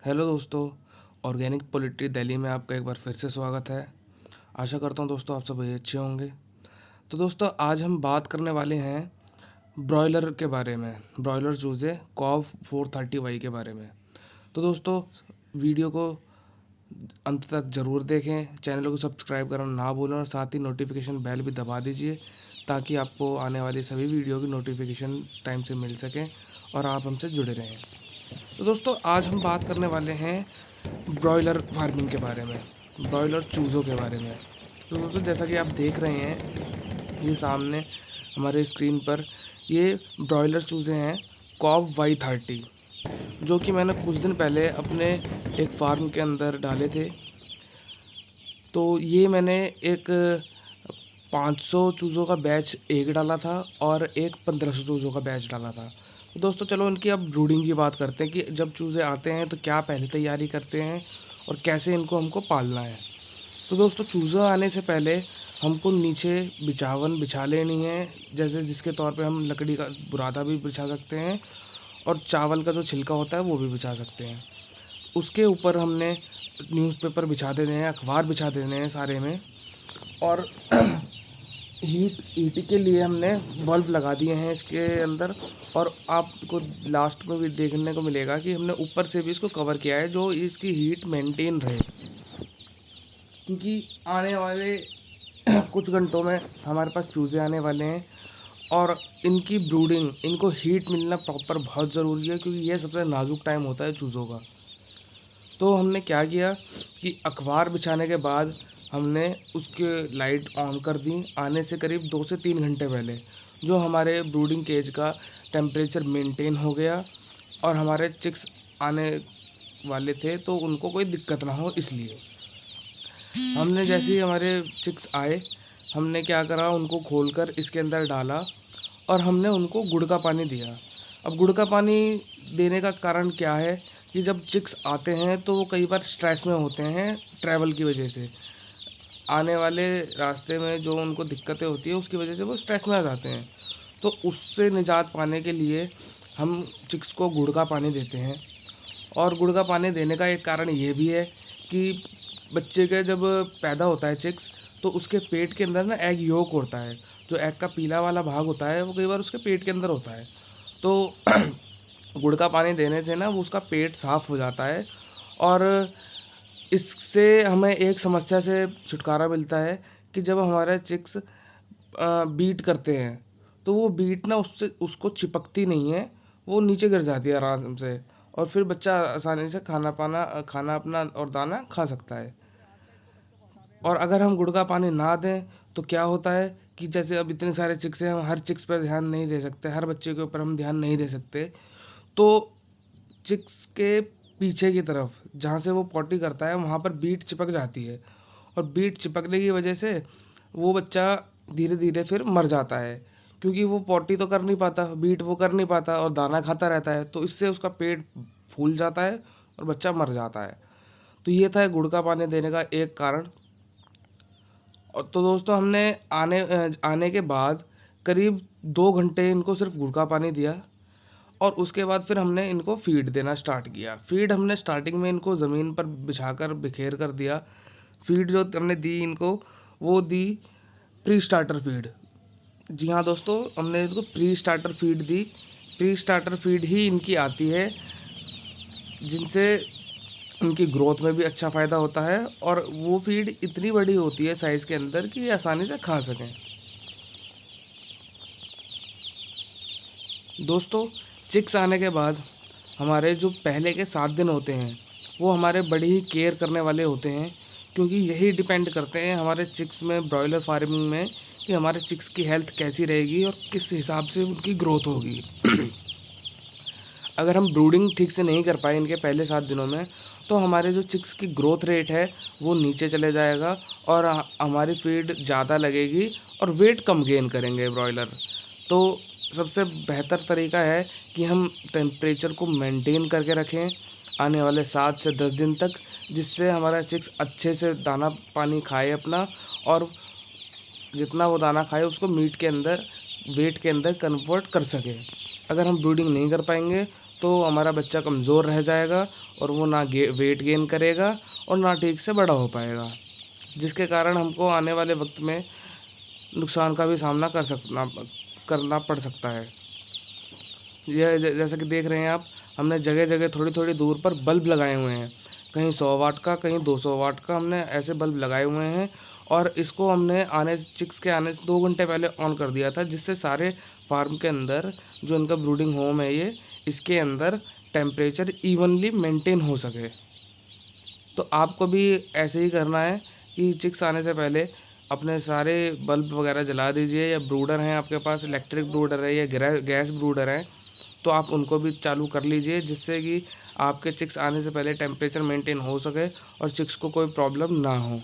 Hello दोस्तों, organic poultry Delhi में आपका एक बार फिर से स्वागत है। आशा करता हूँ दोस्तों आप सभी अच्छे होंगे। तो दोस्तों आज हम बात करने वाले हैं ब्रॉयलर के बारे में, ब्रॉयलर चूज़े कॉब 430Y के बारे में। तो दोस्तों वीडियो को अंत तक ज़रूर देखें, चैनल को सब्सक्राइब करना ना भूलें और साथ ही नोटिफिकेशन बेल भी दबा दीजिए ताकि आपको आने वाली सभी वीडियो की नोटिफिकेशन टाइम से मिल सकें और आप हमसे जुड़े रहें। तो दोस्तों आज हम बात करने वाले हैं ब्रॉयलर फार्मिंग के बारे में, ब्रॉयलर चूज़ों के बारे में। तो दोस्तों जैसा कि आप देख रहे हैं ये सामने हमारे स्क्रीन पर ये ब्रॉयलर चूज़े हैं कॉब Y30, जो कि मैंने कुछ दिन पहले अपने एक फार्म के अंदर डाले थे। तो ये मैंने एक 500 चूज़ों का बैच एक डाला था और एक 1500 चूज़ों का बैच डाला था। तो दोस्तों चलो इनकी अब ब्रूडिंग की बात करते हैं कि जब चूज़े आते हैं तो क्या पहले तैयारी करते हैं और कैसे इनको हमको पालना है। तो दोस्तों चूज़े आने से पहले हमको नीचे बिछावन बिछा लेनी है, जैसे जिसके तौर पे हम लकड़ी का बुरादा भी बिछा सकते हैं और चावल का जो छिलका होता है वो भी बिछा सकते हैं। उसके ऊपर हमने न्यूज़पेपर बिछा देने हैं, अखबार बिछा देने हैं सारे में, और हीट के लिए हमने बल्ब लगा दिए हैं इसके अंदर। और आपको लास्ट में भी देखने को मिलेगा कि हमने ऊपर से भी इसको कवर किया है जो इसकी हीट मेंटेन रहे, क्योंकि आने वाले कुछ घंटों में हमारे पास चूज़े आने वाले हैं और इनकी ब्रूडिंग, इनको हीट मिलना प्रॉपर बहुत ज़रूरी है, क्योंकि यह सबसे नाजुक टाइम होता है चूज़ों का। तो हमने क्या किया कि अखबार बिछाने के बाद हमने उसके लाइट ऑन कर दी आने से करीब 2 से 3 घंटे पहले, जो हमारे ब्रूडिंग केज का टेम्परेचर मेंटेन हो गया और हमारे चिक्स आने वाले थे तो उनको कोई दिक्कत ना हो, इसलिए हमने जैसे ही हमारे चिक्स आए हमने क्या करा, उनको खोलकर इसके अंदर डाला और हमने उनको गुड़ का पानी दिया। अब गुड़ का पानी देने का कारण क्या है कि जब चिक्स आते हैं तो वो कई बार स्ट्रेस में होते हैं ट्रैवल की वजह से, आने वाले रास्ते में जो उनको दिक्कतें होती है उसकी वजह से वो स्ट्रेस में आ जाते हैं। तो उससे निजात पाने के लिए हम चिक्स को गुड़ का पानी देते हैं। और गुड़ का पानी देने का एक कारण ये भी है कि बच्चे के जब पैदा होता है चिक्स तो उसके पेट के अंदर ना एग योक होता है, जो एग का पीला वाला भाग होता है वो कई बार उसके पेट के अंदर होता है। तो गुड़ का पानी देने से ना वो उसका पेट साफ़ हो जाता है और इससे हमें एक समस्या से छुटकारा मिलता है कि जब हमारे चिक्स बीट करते हैं तो वो बीट ना उससे उसको चिपकती नहीं है, वो नीचे गिर जाती है आराम से और फिर बच्चा आसानी से खाना अपना और दाना खा सकता है। और अगर हम गुड़ का पानी ना दें तो क्या होता है कि जैसे अब इतने सारे चिक्स हैं, हम हर चिक्स पर ध्यान नहीं दे सकते, हर बच्चे के ऊपर हम ध्यान नहीं दे सकते। तो चिक्स के पीछे की तरफ जहाँ से वो पॉटी करता है वहाँ पर बीट चिपक जाती है और बीट चिपकने की वजह से वो बच्चा धीरे धीरे फिर मर जाता है, क्योंकि वो पॉटी तो कर नहीं पाता, बीट वो कर नहीं पाता और दाना खाता रहता है, तो इससे उसका पेट फूल जाता है और बच्चा मर जाता है। तो ये था गुड़ का पानी देने का एक कारण। और तो दोस्तों हमने आने के बाद करीब 2 घंटे इनको सिर्फ गुड़ का पानी दिया और उसके बाद फिर हमने इनको फ़ीड देना स्टार्ट किया। फ़ीड हमने स्टार्टिंग में इनको ज़मीन पर बिछाकर बिखेर कर दिया। फ़ीड जो हमने दी इनको वो दी प्री स्टार्टर फ़ीड। जी हाँ दोस्तों, हमने इनको प्री स्टार्टर फ़ीड दी। प्री स्टार्टर फ़ीड ही इनकी आती है जिनसे उनकी ग्रोथ में भी अच्छा फ़ायदा होता है और वो फ़ीड इतनी बड़ी होती है साइज़ के अंदर कि ये आसानी से खा सकें। दोस्तों चिक्स आने के बाद हमारे जो पहले के 7 दिन होते हैं वो हमारे बड़ी ही केयर करने वाले होते हैं, क्योंकि यही डिपेंड करते हैं हमारे चिक्स में, ब्रॉयलर फार्मिंग में, कि हमारे चिक्स की हेल्थ कैसी रहेगी और किस हिसाब से उनकी ग्रोथ होगी। अगर हम ब्रूडिंग ठीक से नहीं कर पाए इनके पहले 7 दिनों में तो हमारे जो चिक्स की ग्रोथ रेट है वो नीचे चले जाएगा और हमारी फीड ज़्यादा लगेगी और वेट कम गेन करेंगे ब्रॉयलर। तो सबसे बेहतर तरीका है कि हम टेम्परेचर को मेंटेन करके रखें आने वाले 7 से 10 दिन तक, जिससे हमारा चिक्स अच्छे से दाना पानी खाए अपना, और जितना वो दाना खाए उसको मीट के अंदर, वेट के अंदर कन्वर्ट कर सके। अगर हम ब्रीडिंग नहीं कर पाएंगे तो हमारा बच्चा कमज़ोर रह जाएगा और वो ना वेट गेन करेगा और ना ठीक से बड़ा हो पाएगा, जिसके कारण हमको आने वाले वक्त में नुकसान का भी सामना करना पड़ सकता है। यह जैसा कि देख रहे हैं आप, हमने जगह जगह थोड़ी थोड़ी दूर पर बल्ब लगाए हुए हैं, कहीं 100 वाट का, कहीं 200 वाट का हमने ऐसे बल्ब लगाए हुए हैं। और इसको हमने चिक्स के आने से 2 घंटे पहले ऑन कर दिया था, जिससे सारे फार्म के अंदर जो इनका ब्रूडिंग होम है इसके अंदर टेम्परेचर इवनली मेंटेन हो सके। तो आपको भी ऐसे ही करना है कि चिक्स आने से पहले अपने सारे बल्ब वगैरह जला दीजिए, या ब्रूडर हैं आपके पास, इलेक्ट्रिक ब्रूडर है या गैस ब्रूडर है, तो आप उनको भी चालू कर लीजिए, जिससे कि आपके चिक्स आने से पहले टेम्परेचर मेंटेन हो सके और चिक्स को कोई प्रॉब्लम ना हो।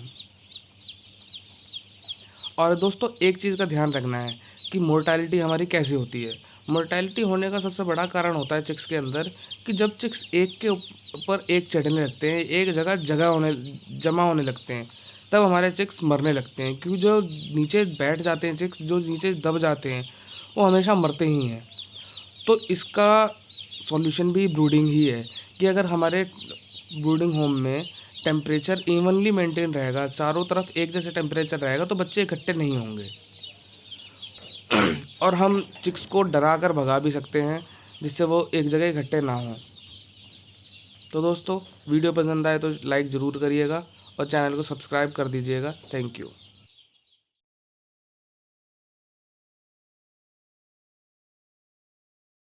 और दोस्तों एक चीज़ का ध्यान रखना है कि मोर्टालिटी हमारी कैसे होती है। मोर्टालिटी होने का सबसे बड़ा कारण होता है चिक्स के अंदर कि जब चिक्स एक के ऊपर एक चढ़ने लगते हैं, एक जगह जमा होने लगते हैं, तब हमारे चिक्स मरने लगते हैं। क्योंकि जो नीचे बैठ जाते हैं चिक्स, जो नीचे दब जाते हैं, वो हमेशा मरते ही हैं। तो इसका सॉल्यूशन भी ब्रूडिंग ही है कि अगर हमारे ब्रूडिंग होम में टेम्परेचर इवनली मेंटेन रहेगा, चारों तरफ एक जैसे टेम्परेचर रहेगा, तो बच्चे इकट्ठे नहीं होंगे। और हम चिक्स को डरा कर भगा भी सकते हैं, जिससे वो एक जगह इकट्ठे ना हों। तो दोस्तों वीडियो पसंद आए तो लाइक ज़रूर करिएगा और चैनल को सब्सक्राइब कर दीजिएगा। Thank you.